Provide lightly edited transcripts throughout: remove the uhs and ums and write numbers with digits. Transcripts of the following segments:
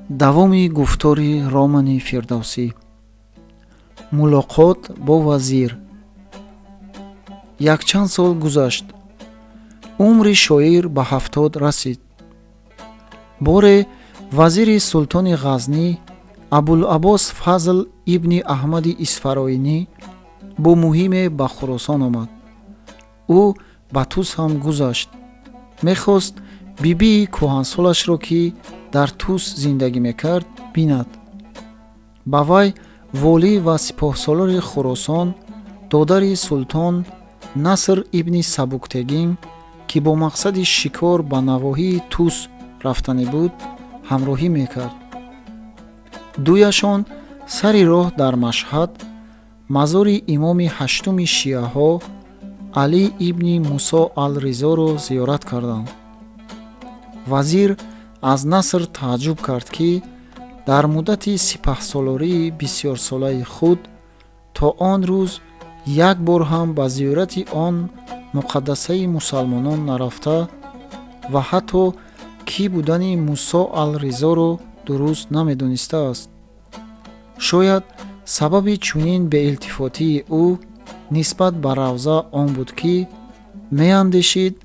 давоми гуфтори романи фирдавсӣ. мулоқот бо вазир. якчанд сол гузашт. умри шоир ба 70 расид. боре вазири султони ғазнӣ абулаббос фазл ибни аҳмади исфароинӣ бо муҳиме ба хӯросон омад. ӯ ба Тус ҳам гузашт. мехост бибии кӯҳансолашро, ки дар Тус зиндагӣ мекард, бинад. ба вай волӣ ва сипоҳсолори хӯросон додари султон Наср ибни Сабуктегин, ки бо мақсади шикор ба навоҳии Тус рафтанӣ буд, ҳамроҳӣ мекард. дуяшон сари роҳ дар Машҳад мазори имоми ҳаштуми шиаҳо Али ибни Мусо ал-Ризоро зиёрат карданд. вазир аз Наср тааҷҷуб кард, ки дар муддати сипаҳсолории бисёрсолаи худ то он рӯз як бор ҳам ба зиёрати он муқаддасаи мусалмонон нарафта ва ҳатто кӣ будани Мусо ал-Ризоро дуруст намедонистааст. шояд сабаби чунин беилтифотии ӯ нисбат ба равза он буд, ки меандешид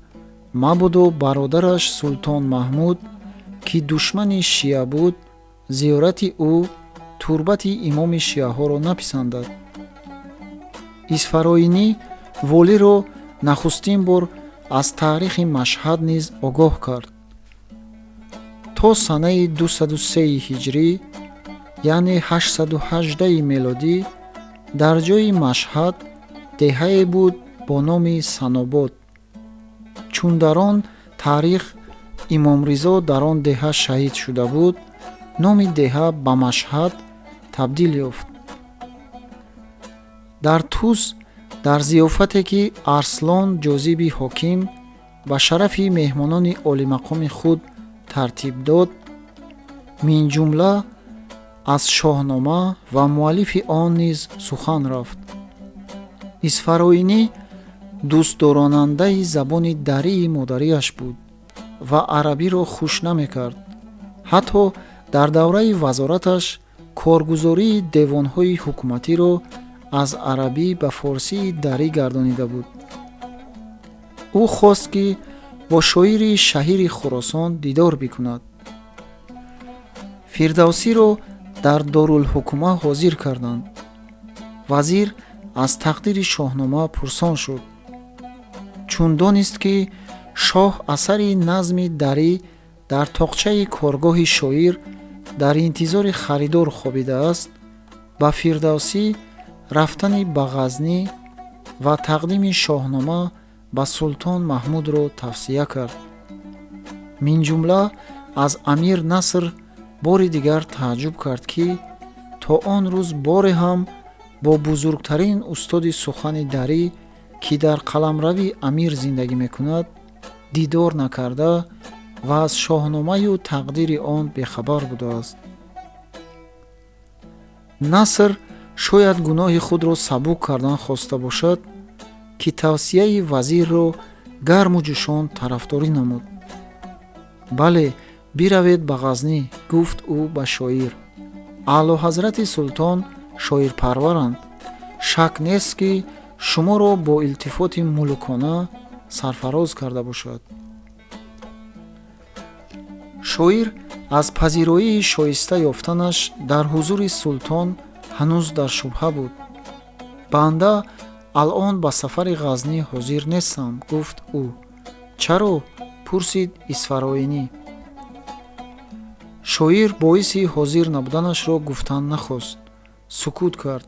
мабодо бародараш Султон Маҳмуд, ки душмани шиа буд, зиёрати ӯ турбати имоми шиаҳоро написандад. исфароинӣ волиро нахустин бор аз таърихи Машҳад низ огоҳ кард. то санаи 203 ҳиҷрӣ, яъне 818 мелодӣ, дар ҷои Машҳад деҳае буд бо номи Санобод. чун дар он таърих имом Ризо дар он деҳа шаҳид шуда буд, номи деҳа ба Машҳад табдил ёфт. дар Тус, дар зиёфате ки Арслон ҷозиби ҳоким ба шарафи меҳмонони олимақоми худ тартиб дод, минҷумла аз шоҳнома ва муаллифи он низ сухан рафт. исфароинӣ дӯстдоронандаи забони дарии модариаш буд ва арабиро хуш намекард. ҳатто дар давраи вазораташ коргузории девонҳои ҳукуматиро аз арабӣ ба форсии дарӣ гардонида буд. ӯ хост, ки бо шоири шаҳири Хӯросон дидор бикунад. фирдавсиро дар Дорулҳукума ҳозир карданд. вазир аз тақдири шоҳнома пурсон шуд. чун донист, ки шоҳ асари назми дарӣ дар тоқчаи коргоҳи шоир дар интизори харидор хобидааст, ба фирдавсӣ рафтани ба Ғазнӣ ва тақдими шоҳнома ба Султон Маҳмудро тавсия кард. минҷумла аз амир Наср бори дигар тааҷҷуб кард, ки то он рӯз боре ҳам бо бузургтарин устоди сухани дарӣ, ки дар қаламрави амир зиндагӣ мекунад, дидор накарда ва аз шоҳномаю тақдири он бехабар будааст. Наср шояд гуноҳи худро сабук кардан хоста бошад, ки тавсияи вазирро гарму ҷӯшон тарафдорӣ намуд. бале, биравед ба Ғазнӣ, гуфт ӯ ба шоир. аълоҳазрати султон шоирпарваранд. шак нест, ки шуморо бо илтифоти мулукона сарфароз карда бошад. шоир аз пазироии шоиста ёфтанаш дар ҳузури султон ҳанӯз дар шубҳа буд. банда алон ба сафари Ғазнӣ ҳозир нестам, гуфт ӯ. чаро? пурсид исфароинӣ. шоир боиси ҳозир набуданашро гуфтан нахост. сукут кард.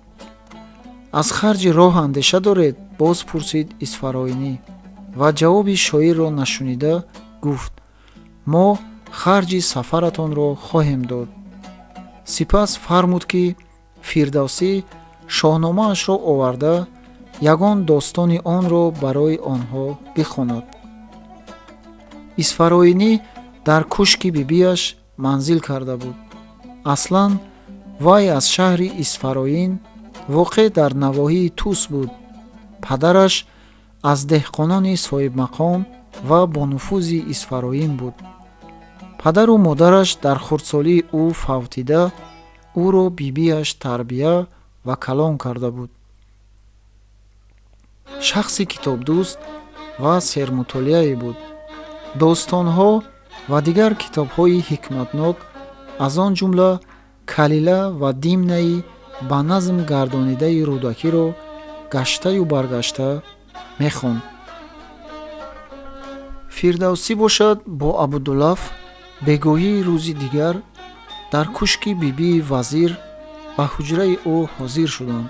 аз харҷи роҳ андеша доред? боз пурсид исфароинӣ ва ҷавоби шоирро нашунида гуфт. мо харҷи сафаратонро хоҳем дод. сипас фармуд, ки фирдавсӣ шоҳномаашро оварда ягон достони онро барои онҳо бихонад. исфароинӣ дар кӯшки бибиаш манзил карда буд. аслан вай аз шаҳри Исфароин, воқеъ дар навоҳии Тус буд. падараш аз деҳқонони соҳибмақом ва бонуфузи Исфароин буд. падару модараш дар хурдсолии ӯ фавтида, ӯро бибиаш тарбия ва калон карда буд. шахси китобдӯст ва сермутолиае буд. достонҳо ва дигар китобҳои ҳикматнок, аз он ҷумла калила ва димнаи ба назм гардонидаи рӯдакиро гаштаю баргашта мехонд. фирдавсӣ бошад бо абудуллаф бегоҳии рӯзи дигар дар кушки бибии вазир ба ҳуҷраи ӯ ҳозир шуданд.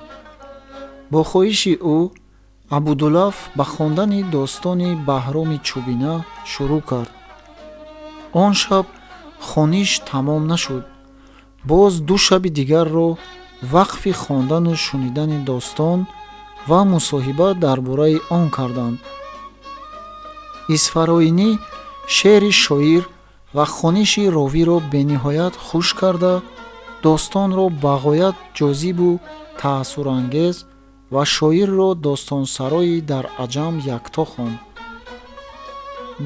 бо хоҳиши ӯ абудуллаф ба хондани достони Баҳроми Чӯбина шурӯъ кард. он шаб хониш тамом нашуд. боз ду шаби дигарро вақфи хондану шунидани достон ва мусоҳиба дар бораи он карданд. Исфароинӣ шеъри шоир ва хониши ровиро бениҳоят хуш карда, достонро ба ғоят ҷозибу таассурангез ва шоирро достонсарои дар аҷам якто хонд.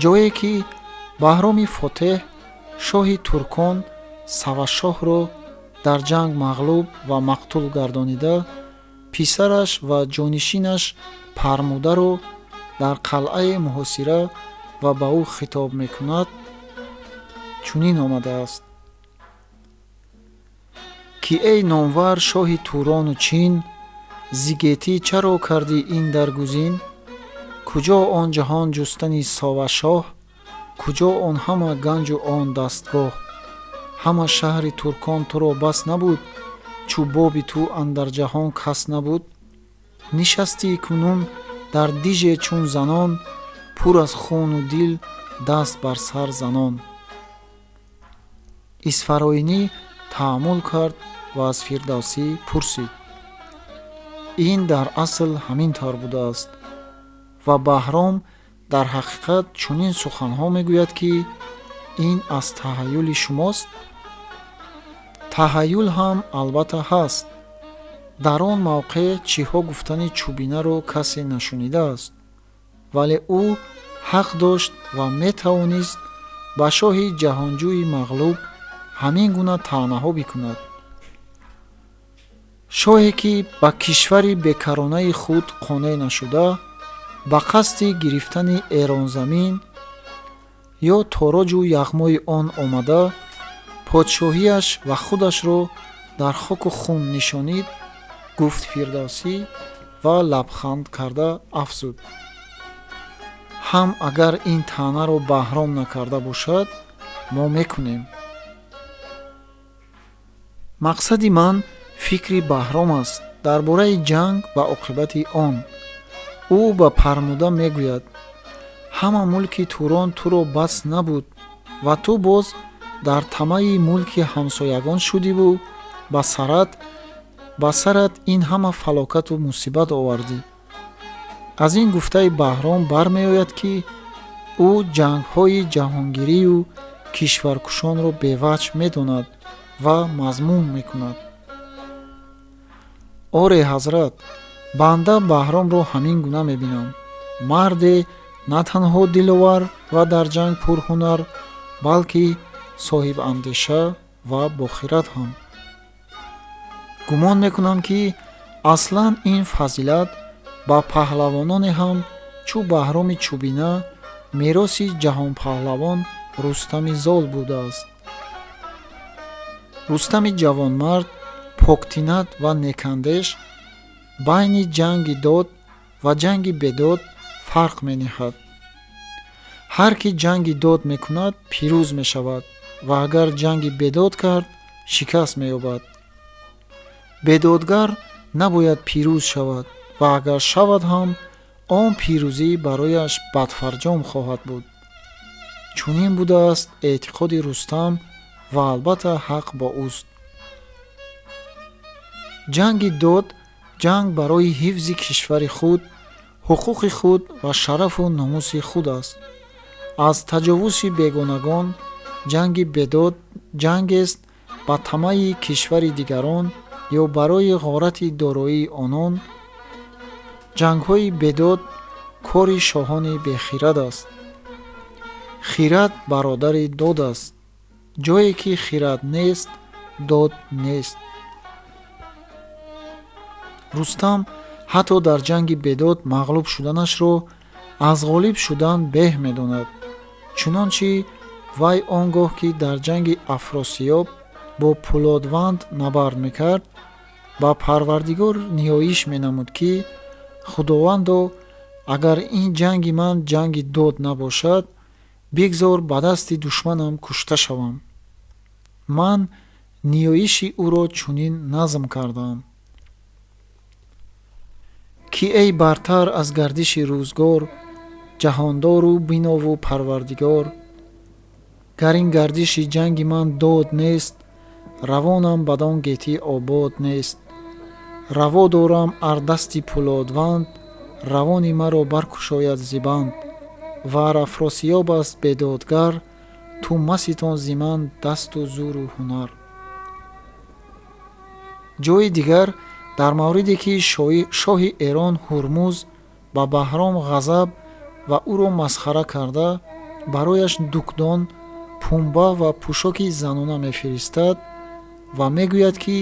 ҷое ки Баҳроми Фотеҳ шоҳи туркон Савашоҳро дар ҷанг мағлуб ва мақтул гардонида, писараш ва ҷонишинаш Пармударо дар қалъаи муҳосира ва ба ӯ хитоб мекунад, чунин омадааст: ки эй номвар шоҳи Турону Чин, зигетӣ чаро кардӣ ин даргузин? куҷо он ҷаҳон ҷустани Совашоҳ? куҷо он ҳама ганҷу он дастгоҳ? ҳама шаҳри туркон туро бас набуд, чӯ боби ту андар ҷаҳон кас набуд? нишастӣ кунун дар диже чун занон, пур аз хуну дил даст бар сар занон. Исфароинӣ таъаммул кард ва аз Фирдавсӣ пурсид: ин дар асл ҳамин тавр будааст? ва Баҳром дар ҳақиқат чунин суханҳо мегӯяд, ки ин аз таҳаюли шумост? таҳаюл ҳам албатта ҳаст. дар он мавқеъ чихо гуфтани Чӯбинаро касе нашунидааст, вале ӯ ҳақ дошт ва метавонист ба шоҳи ҷаҳонҷӯи мағлуб ҳамин гуна таънаҳо бикунад. шоҳе ки ба кишвари бекаронаи худ қонеъ нашуда, ба қасди гирифтани Эронзамин ё тороҷу яғмои он омада, подшоҳиаш ва худашро дар хоку хун нишонид, гуфт Фирдавсӣ ва лабханд карда афзуд: ҳам агар ин таънаро Баҳром накарда бошад, мо мекунем. мақсади ман фикри Баҳром аст дар бораи ҷанг ва оқибати он. ӯ ба Пармуда мегӯяд: ҳама мулки Турон туро бас набуд ва ту боз дар тамаи мулки ҳамсоягон шудиву ба сарат ин ҳама фалокату мусибат овардӣ. аз ин гуфтаи Баҳром бармеояд, ки ӯ ҷангҳои ҷаҳонгирию кишваркушонро беваҷҳ медонад ва мазмум мекунад. оре ҳазрат, банда Баҳромро ҳамин гуна мебинам. марде на танҳо диловар ва дар ҷанг пурҳунар, балки соҳибандеша ва бохират ҳам. гумон мекунам, ки аслан ин фазилат ба паҳлавононе ҳам чӯ Баҳроми Чӯбина мероси ҷаҳонпаҳлавон Рустами Зол будааст. Рустами ҷавонмард, поктинат ва некандеш байни ҷанги дод ва ҷанги бедод фарқ мениҳад. ҳар ки ҷанги дод мекунад, пирӯз мешавад ва агар ҷанги бедод кард, шикаст меёбад. бедодгар набояд пирӯз шавад ва агар шавад ҳам, он пирӯзӣ барояш бадфарҷом хоҳад буд. чунин будааст эътиқоди Рустам ва албатта ҳақ бо ӯст. ҷанги дод ҷанг барои ҳифзи кишвари худ, ҳуқуқи худ ва шарафу номуси худ аст. аз таҷовузи бегонагон, ҷанги бедод ҷангест ба тамаи кишвари дигарон ё барои ғорати дороии онон. ҷангҳои бедод кори шоҳони бехирад аст. хират бародари дод аст. ҷое ки хирад нест, дод нест. рустам ҳатто дар ҷанги бедод мағлуб шуданашро аз ғолиб шудан беҳ медонад. чунончи вай он гоҳ ки дар ҷанги афросиёб бо пӯлодванд набард мекард, ба Парвардигор ниёиш менамуд ки худовандо, агар ин ҷанги ман ҷанги дод набошад, бигзор ба дасти душманам кушта шавам. ман ниёиши ӯро чунин назм кардам ки эй бартар аз гардиши рӯзгор, ҷаҳондору бинову Парвардигор, гар ин гардиши ҷанги ман дод нест, равонам бадон гетӣ обод нест. раво дорам ар дасти пӯлодванд, равони маро баркушояд зибанд. вар афросиёб аст бедодгар, ту маситон зи ман дасту зуру ҳунар. ҷои дигар дар мавриде ки шоҳи Эрон Ҳурмуз ба Баҳром ғазаб ва ӯро масхара карда, барояш дукдон, пунба ва пӯшоки занона мефиристад ва мегӯяд ки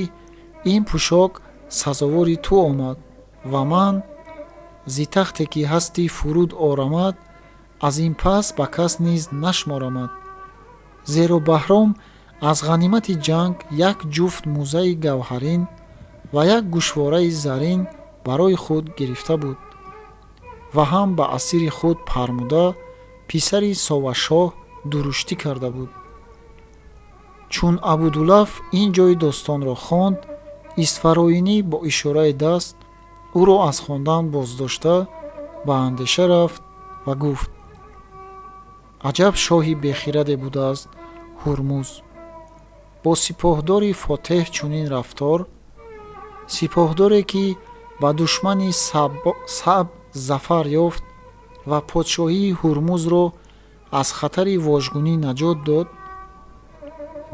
ин пӯшок сазовори ту омад ва ман зи тахте ки ҳастӣ фуруд орамад, аз ин пас ба кас низ нашморамад. зеро Баҳром аз ғанимати ҷанг як ҷуфт мӯзаи гавҳарин ва як гӯшвораи зарин барои худ гирифта буд ва ҳам ба асири худ Пармуда, писари Совашоҳ, дуруштӣ карда буд. чун Абудулаф ин ҷои достонро хонд, Исфароинӣ бо ишораи даст ӯро аз хондан боздошта, ба андеша рафт ва гуфт: аҷаб шоҳи бехираде будааст Ҳурмуз. бо сипоҳдори фотеҳ чунин рафтор, сипоҳдоре ки ба душмани Саб зафар ёфт ва подшоҳии Ҳурмузро аз хатари вожгунӣ наҷот дод,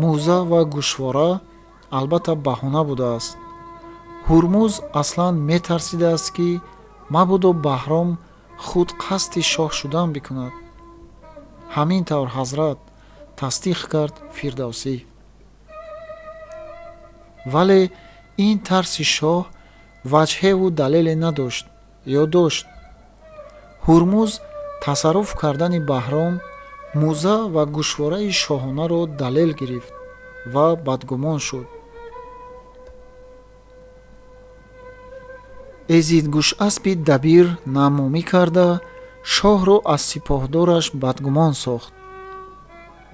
мӯза ва гӯшвора албатта баҳона будааст. Ҳурмуз аслан метарсидааст ки мабодо Баҳром худ қасди шоҳ шудан бикунад. ҳамин тавр ҳазрат, тасдиқ кард Фирдавсӣ. вале ин тарси шоҳ ваҷҳеву далеле надошт ё дошт. Ҳурмуз тасарруф кардани Баҳром, мӯза ва гӯшвораи шоҳонаро далел гирифт ва бадгумон шуд. Эзидгӯшаспи дабир намомӣ карда, шоҳро аз сипоҳдораш бадгумон сохт.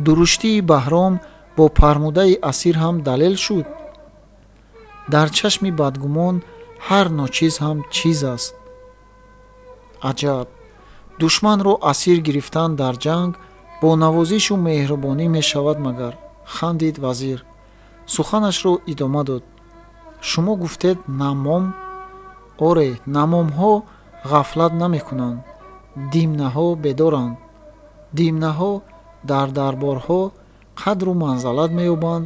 дуруштии Баҳром бо Пармудаи асир ҳам далел шуд. дар чашми бадгумон ҳар ночиз ҳам чиз аст. аҷаб, душманро асир гирифтан дар ҷанг бо навозишу меҳрубонӣ мешавад магар? хандид вазир. суханашро идома дод. шумо гуфтед намом? оре, намомҳо ғафлат намекунанд, димнаҳо бедоранд. димнаҳо дар дарборҳо қадру манзалат меёбанд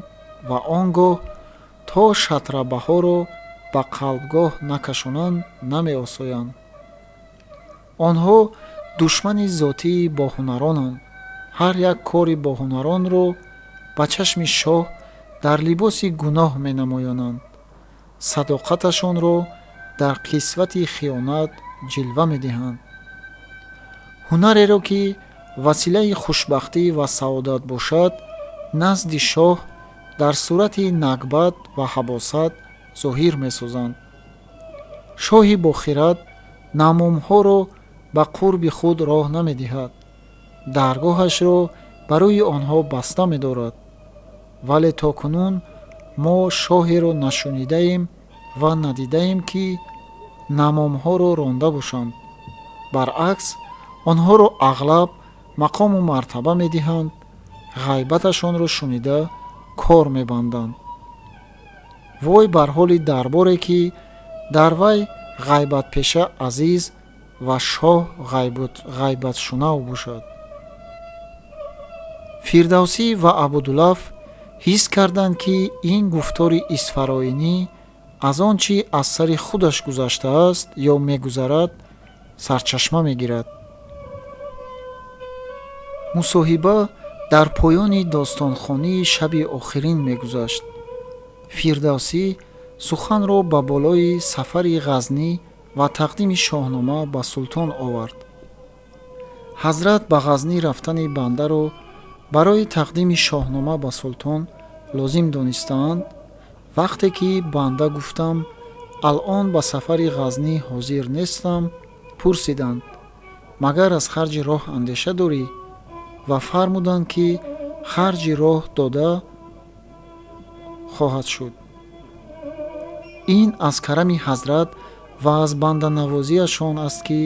ва он гоҳ то шатрабаҳоро ба қалбгоҳ накашонанд намеосоянд. онҳо душмани зотии боҳунаронанд. ҳар як кори боҳунаронро ба чашми шоҳ дар либоси гуноҳ менамоёнанд. садоқаташонро дар қисвати хиёнат ҷилва медиҳанд. ҳунареро ки василаи хушбахтӣ ва саодат бошад, назди шоҳ дар сурати нагбат ва ҳабосат зоҳир месозанд. шоҳи бохират намомҳоро ба қурби худ роҳ намедиҳад, даргоҳашро барои онҳо баста медорад. вале то кунун мо шоҳеро нашунидаем ва надидаем ки намомҳоро ронда бошанд. баръакс, онҳоро ағлаб мақому мартаба медиҳанд, ғайбаташонро шунида кор мебанданд. вой бар ҳоли дарборе ки дар вай ғайбатпеша азиз ва шоҳ ғайбатшунав бошад. Фирдавсӣ ва Абудулаф ҳис карданд ки ин гуфтори Исфароинӣ аз он чи аз сари худаш гузаштааст ё мегузарад, сарчашма мегирад. мусоҳиба дар поёни достонхонии шаби охирин мегузашт. Фирдавсӣ суханро ба болои сафари ғазнӣ ва тақдими шоҳнома ба султон овард. ҳазрат ба ғазнӣ рафтани бандаро барои тақдими шоҳнома ба султон лозим донистаанд. вақте ки банда гуфтам алон ба сафари ғазнӣ ҳозир нестам, пурсиданд: магар аз харҷи роҳ андеша дорӣ? ва фармуданд ки харҷи роҳ дода хоҳад шуд. ин аз карами ҳазрат ва аз банданавозиашон аст ки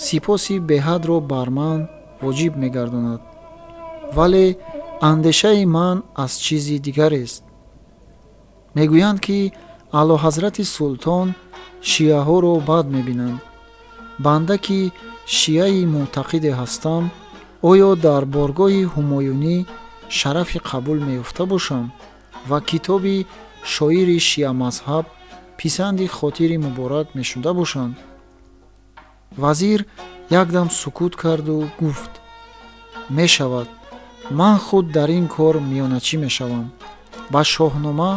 сипоси беҳадро бар ман воҷиб мегардонад. вале андешаи ман аз чизи дигарест. мегӯянд ки аълоҳазрати султон шиаҳоро бад мебинанд. банда ки шиаи мӯътақиде ҳастам, оё дар боргоҳи ҳумоюнӣ шарафи қабул меёфта бошам ва китоби шоири шиамазҳаб писанди хотири муборак мешуда бошанд? вазир якдам сукут карду гуфт: мешавад, ман худ дар ин кор миёначӣ мешавам. ба шоҳнома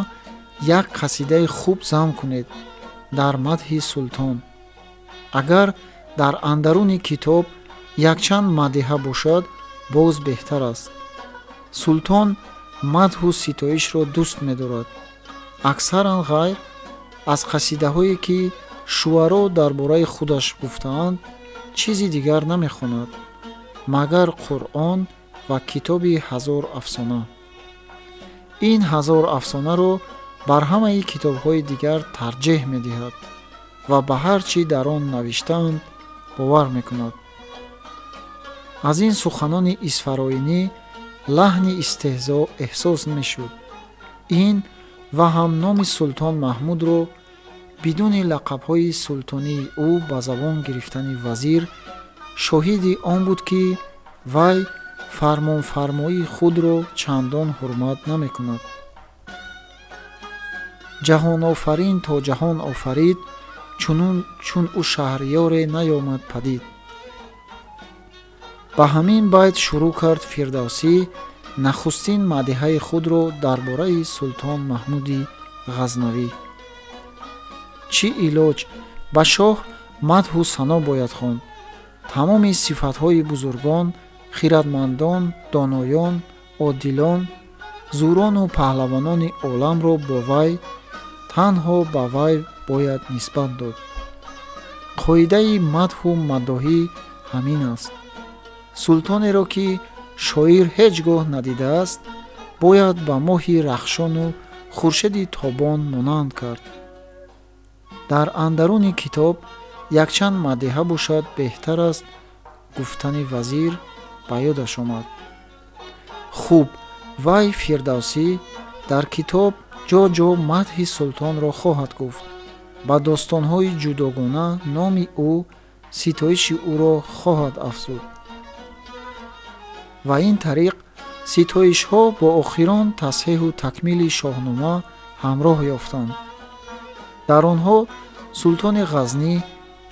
як қасидаи хуб зам кунед дар мадҳи султон. агар дар андаруни китоб якчанд мадиҳа бошад, боз беҳтар аст. султон мадҳу ситоишро дӯст медорад. аксаран ғайр аз қасидаҳое ки шуаро дар бораи худаш гуфтаанд, чизи дигар намехонад магар қуръон ва китоби ҳазор афсона. ин ҳазор афсонаро бар ҳамаи китобҳои дигар тарҷеҳ медиҳад ва ба ҳар чӣ дар он навиштаанд бовар мекунад. аз ин суханони исфароинӣ лаҳни истеҳзо эҳсос мешуд. ин ва ҳам номи султон маҳмудро бидуни лақабҳои султонии ӯ ба забон гирифтани вазир шоҳиди он буд ки вай фармонфармоии худро чандон ҳурмат намекунад. ҷаҳонофарин то ҷаҳон офарид, чун ӯ шаҳрёре наёмад падид. ба ҳамин байт шурӯъ кард фирдавсӣ нахустин мадиҳаи худро дар бораи султон маҳмуди ғазнавӣ. чӣ илоҷ, ба шоҳ мадҳу сано бояд хонд. тамоми сифатҳои бузургон, хиратмандон, доноён, одилон, зурону паҳлавонони оламро бо вай, танҳо ба вай бояд нисбат дод. қоидаи мадҳу мадоҳӣ ҳамин аст. султонеро ки шоир ҳеҷ гоҳ надидааст, бояд ба моҳи рахшону хуршеди тобон монанд кард. дар андаруни китоб якчанд мадиҳа бошад, беҳтар аст гуфтани вазир ба ёдаш омад. хуб, вай фирдавсӣ дар китоб ҷо ҷо мадҳи султонро хоҳад гуфт. ба достонҳои ҷудогона номи ӯ, ситоиши ӯро хоҳад афзуд. ва ин тариқ ситоишҳо бо охирон тасҳеҳу такмили шоҳнома ҳамроҳ ёфтанд. дар онҳо султони ғазнӣ,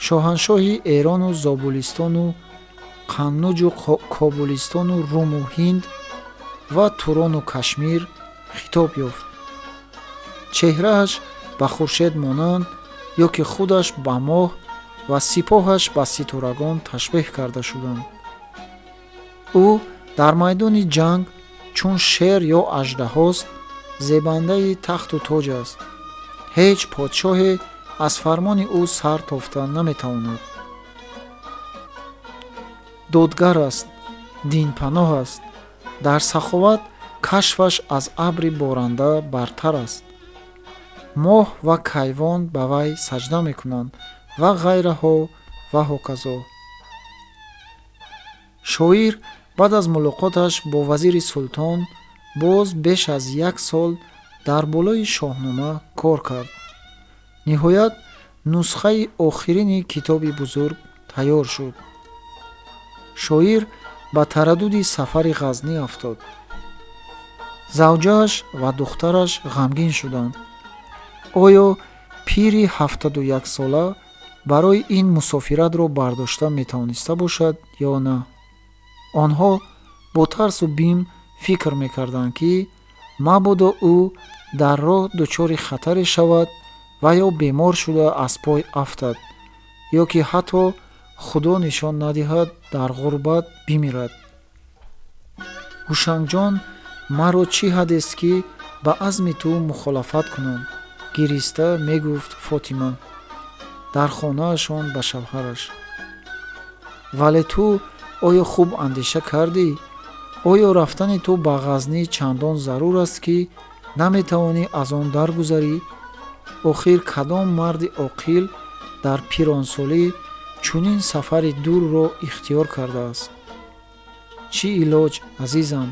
шоҳаншоҳи эрону зобулистону қаннуҷу кобулистону руму ҳинд ва турону кашмир хитоб ёфт. чеҳрааш ба хуршед монанд, ё ки худаш ба моҳ ва сипоҳаш ба ситорагон ташбеҳ карда шуданд. ӯ дар майдони ҷанг чун шер ё аждаҳост, зебандаи тахту тоҷ аст. ҳеҷ подшоҳе аз фармони ӯ сар тофта наметавонад. додгар аст, динпаноҳ аст. дар саховат кашфаш аз абри боранда бартар аст. моҳ ва кайвон ба вай саҷда мекунанд ва ғайраҳо ва ҳоказо. шоир баъд аз мулоқоташ бо вазири султон боз беш аз 1 сол дар болои шоҳнома кор кард. ниҳоят нусхаи охирини китоби бузург тайёр шуд. шоир ба тараддуди сафари ғазнӣ афтод. завҷааш ва духтараш ғамгин шуданд. оё пири 71 сола барои ин мусофиратро бардошта метавониста бошад ё на? онҳо бо тарсу бим фикр мекарданд, ки мабодо ӯ дар роҳ дучори хатаре шавад ва ё бемор шуда аз пой афтад, ё ки ҳатто худо нишон надиҳад дар ғурбат бимирад. ҳушангҷон, маро чӣ ҳадест, ки ба азми ту мухолафат кунам, гириста мегуфт Фотима дар хонаашон ба шавҳараш. вале ту оё хуб андеша кардӣ? оё рафтани ту ба Ғазнӣ чандон зарур аст, ки наметавонӣ аз он даргузарӣ? охир кадом марди оқил дар пиронсолӣ чунин сафари дурро ихтиёр кардааст? чӣ илоҷ, азизам,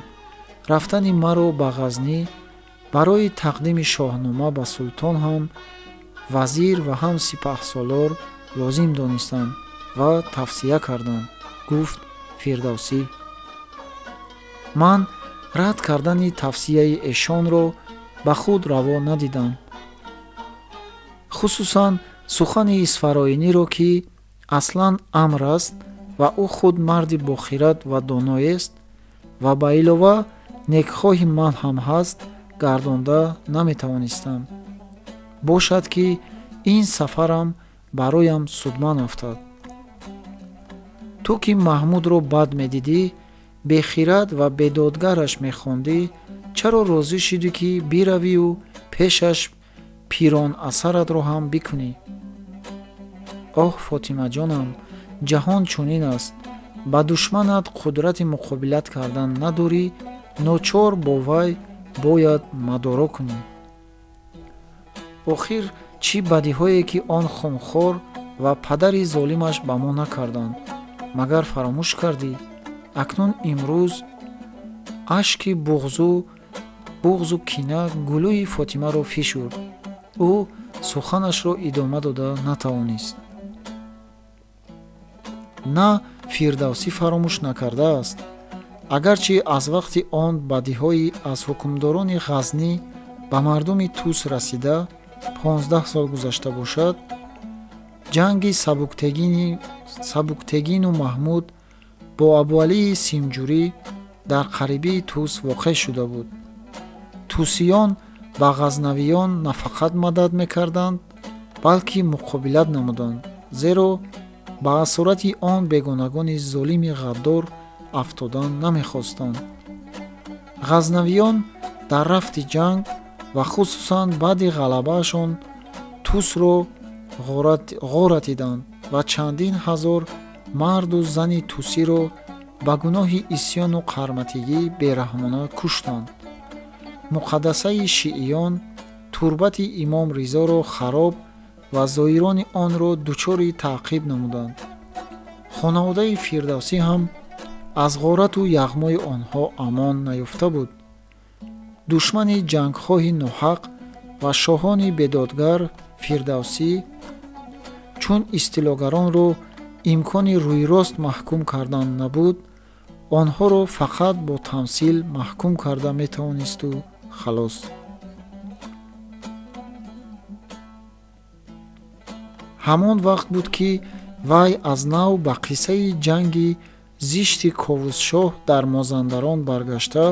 рафтани маро ба Ғазнӣ барои тақдими шоҳнома ба султон ҳам вазир ва ҳам сипаҳсолор лозим донистам ва тавсия кардам, гуфт Фирдавсӣ. ман рад кардани тавсияи эшонро ба худ раво надидам. хусусан сухани Исфароиниро, ки аслан амр аст ва ӯ худ марди бохират ва доноест ва ба илова некхоҳи ман ҳам ҳаст, гардонда наметавонистам. бошад, ки ин сафарам бароям судман афтад. ту, ки Маҳмудро бад медидӣ, бехират ва бедодгараш мехондӣ, чаро розӣ шудӣ, ки биравию пешаш пирон асаратро ҳам бикунӣ? оҳ Фотимаҷонам, ҷаҳон чунин аст. ба душманат қудрати муқобилат кардан надорӣ, ночор бо вай бояд мадоро кунӣ. охир чӣ бадиҳое, ки он хунхор ва падари золимаш ба мо накарданд? магар фаромӯш кардӣ? акнун имрӯз ашки буғзу кина гулӯи Фотимаро фишурд. ӯ суханашро идома дода натавонист. на Фирдавсӣ фаромӯш накардааст. агарчи аз вақти он бадиҳои аз ҳукмдорони Ғазнӣ ба мардуми Тус расида 15 сол гузашта бошад, ҷанги Сабуктегину Маҳмуд бо Абуалии Симҷурӣ дар қарибии Тус воқеъ шуда буд. тусиён ба ғазнавиён на фақат мадад мекарданд, балки муқобилат намуданд, зеро ба асорати он бегонагони золими ғаддор афтодан намехостанд. ғазнавиён дар рафти ҷанг ва хусусан баъди ғалабаашон Тусро ғоратиданд ва чандин ҳазор марду зани тусиро ба гуноҳи исьёну қарматигӣ бераҳмона куштанд. муқаддасаи шииён турбати имом Ризоро хароб ва зоирони онро дучори таъқиб намуданд. хонаводаи Фирдавсӣ ҳам аз ғорату яғмои онҳо амон наёфта буд. душмани ҷангхоҳи ноҳақ ва шоҳони бедодгар Фирдавсӣ, чун истилогаронро имкони рӯйрост маҳкум кардан набуд, онҳоро фақат бо тамсил маҳкум карда метавонисту халос. ҳамон вақт буд, ки вай аз нав ба қиссаи ҷанги зишти Ковусшоҳ дар Мозандарон баргашта,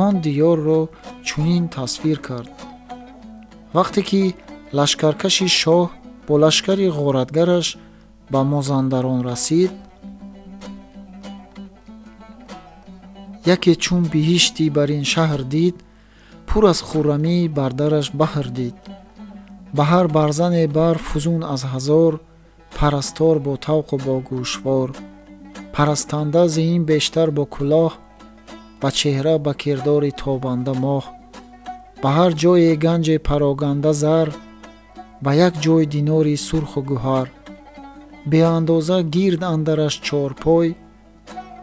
он диёрро чунин тасвир кард. вақте ки лашкаркаши шоҳ бо лашкари ғоратгараш ба Мозандарон расид, яке чун биҳишти бар ин шаҳр дид, пур аз хуррамӣ бар дараш баҳр дид. ба ҳар барзане бар фузун аз ҳазор, парастор бо тавқу бо гӯшвор, парастанда зи ин бештар бо кӯлоҳ, ба чеҳра ба кирдори тобанда моҳ. ба ҳар ҷое ганҷе пароганда зар, ба як ҷой динори сурху гӯҳар. беандоза гирд андараш чорпой,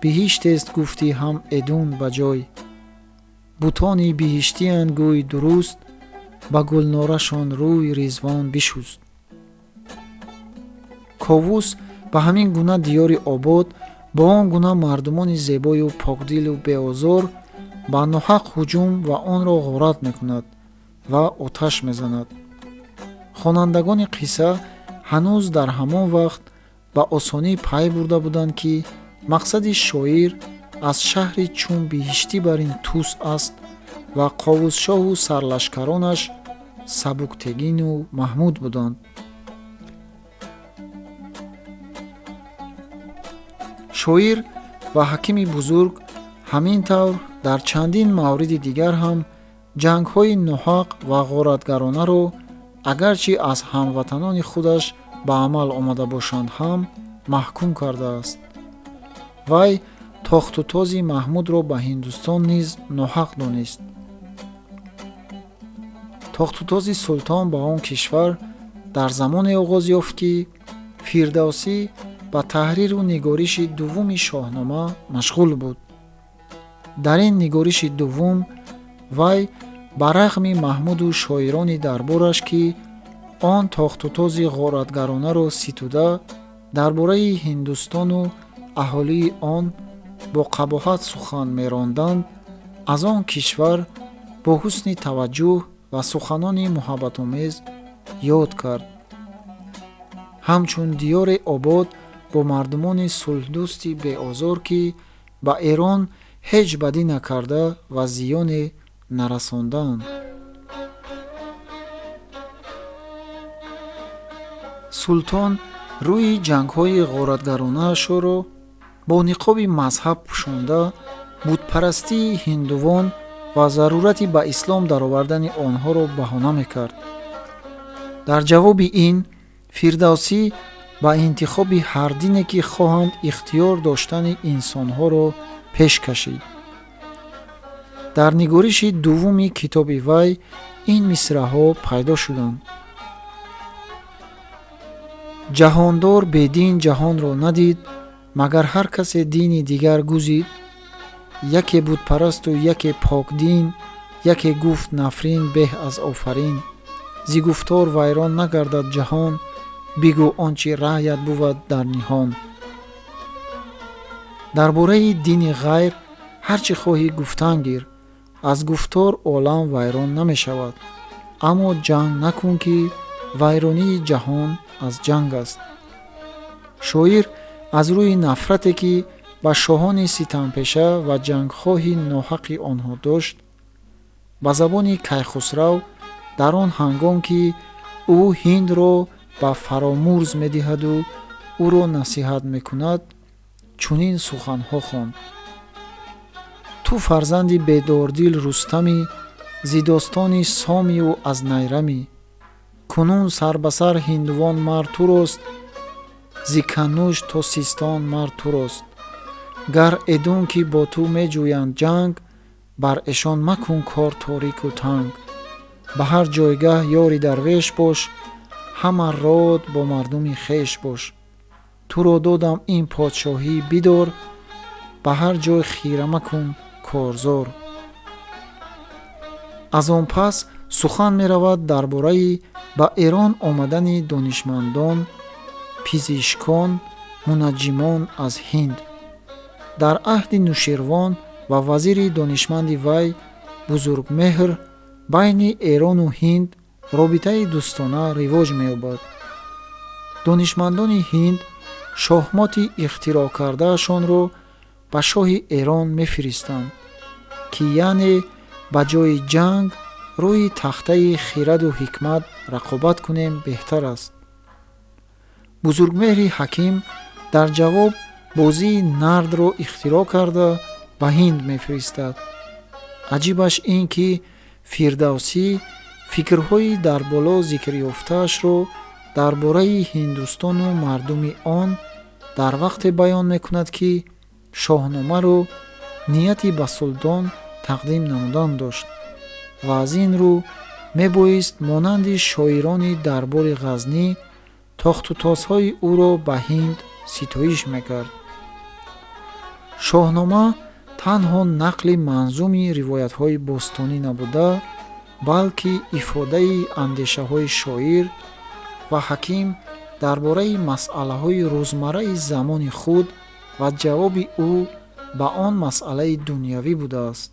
биҳиштест гуфтӣ ҳам эдун ба ҷой. бутони биҳиштиянд гӯй дуруст, ба гулнорашон рӯй ризвон бишуст. Ковус ба ҳамин гуна диёри обод ба он гуна мардумони зебою покдилу беозор ба ноҳақ ҳуҷум ва онро ғорат мекунад ва оташ мезанад. хонандагони қисса ҳанӯз дар ҳамон вақт ба осонӣ пай бурда буданд, ки мақсади шоир аз шаҳри чун биҳиштӣ бар ин тус аст ва қовусшоҳу сарлашкаронаш Сабуктегину Маҳмуд буданд. шоир ва ҳакими бузург ҳамин тавр дар чандин мавриди дигар ҳам ҷангҳои ноҳақ ва ғоратгаронаро агарчи аз ҳамватанони худаш ба амал омада бошанд ҳам маҳкум кардааст. вай тохту този Маҳмудро ба Ҳиндустон низ ноҳақ донист. тохту този султон ба он кишвар дар замоне оғоз ёфт ки Фирдавсӣ ба таҳриру нигориши дуввуми шоҳнома машғул буд. дар ин нигориши дуввум вай ба рағми Маҳмуду шоирони дарбораш ки он тохтутози ғоратгаронаро ситуда дар бораи Ҳиндустону аҳолии он бо қабоҳат сухан меронданд, аз он кишвар бо ҳусни таваҷҷӯҳ ва суханони муҳаббатомез ёд кард. ҳамчун диёре обод бо мардумони сулҳдӯсти беозор ки ба Эрон ҳеҷ бадӣ накарда ва зиёне нарасонданд. султон рӯи ҷангҳои ғоратгаронаашро бо ниқоби мазҳаб пӯшонда бутпарастии ҳиндувон ва зарурати ба ислом даровардани онҳоро баҳона мекард. дар ҷавоби ин Фирдавсӣ ба интихоби ҳар дине ки хоҳанд ихтиёр доштани инсонҳоро пеш кашид. дар нигориши дуввуми китоби вай ин мисраъҳо пайдо шуданд: ҷаҳондор бедин ҷаҳонро надид, магар ҳар касе дини дигар гузид. яке бутпарасту яке покдин, яке гуфт нафрин беҳ аз офарин. зи гуфтор вайрон нагардад ҷаҳон, бигӯ он чи раъят бувад дар ниҳон. дар бораи дини ғайр ҳар чӣ хоҳӣ гуфтан гир, аз гуфтор олам вайрон намешавад. аммо ҷанг накун ки вайронии ҷаҳон аз ҷанг аст. шоир аз рӯи нафрате ки ба шоҳони ситампеша ва ҷангхоҳи ноҳақи онҳо дошт, ба забони Кайхусрав дар он ҳангом ки ӯ Ҳиндро ба фаромурз медиҳаду ӯро насиҳат мекунад, чунин суханҳо хонд: ту фарзанди бедордил Рустамӣ, зи достони Сомию аз Найрамӣ. кунун сар ба сар ҳиндувон мард турост, зи Канӯш то Систон мард турост. гар эдун ки бо ту меҷӯянд ҷанг, бар эшон макун кор торику танг. ба ҳар ҷойгаҳ ёри дарвеш бош, ҳама род бо мардуми хеш бош. туро додам ин подшоҳӣ бидор, ба ҳар ҷой хира макун корзор. аз он пас сухан меравад дар бораи ба Эрон омадани донишмандон, пизишкон, мунаҷҷимон аз Ҳинд. дар аҳди Нуширвон ва вазири донишманди вай Бузургмеҳр байни Эрону Ҳинд робитаи дӯстона ривоҷ меёбад. донишмандони Ҳинд шоҳмоти ихтироъкардаашонро ба шоҳи Эрон мефиристанд, ки яъне ба ҷои ҷанг рӯи тахтаи хираду ҳикмат рақобат кунем беҳтар аст. Бузургмеҳри ҳаким дар ҷавоб бозии нардро ихтироъ карда ба Ҳинд мефиристад. аҷибаш ин ки Фирдавсӣ фикрҳои дар боло зикрёфтаашро дар бораи Ҳиндустону мардуми он дар вақте баён мекунад ки шоҳномаро нияти ба султон тақдим намудан дошт ва аз ин рӯ мебоист монанди шоирони дарбори ғазнӣ тохтутозҳои ӯро ба Ҳинд ситоиш мекард. шоҳнома танҳо нақли манзуми ривоятҳои бостонӣ набуда, балки ифодаи андешаҳои шоир ва ҳаким дар бораи масъалаҳои рӯзмарраи замони худ ва ҷавоби ӯ ба он масъалаи дунявӣ будааст.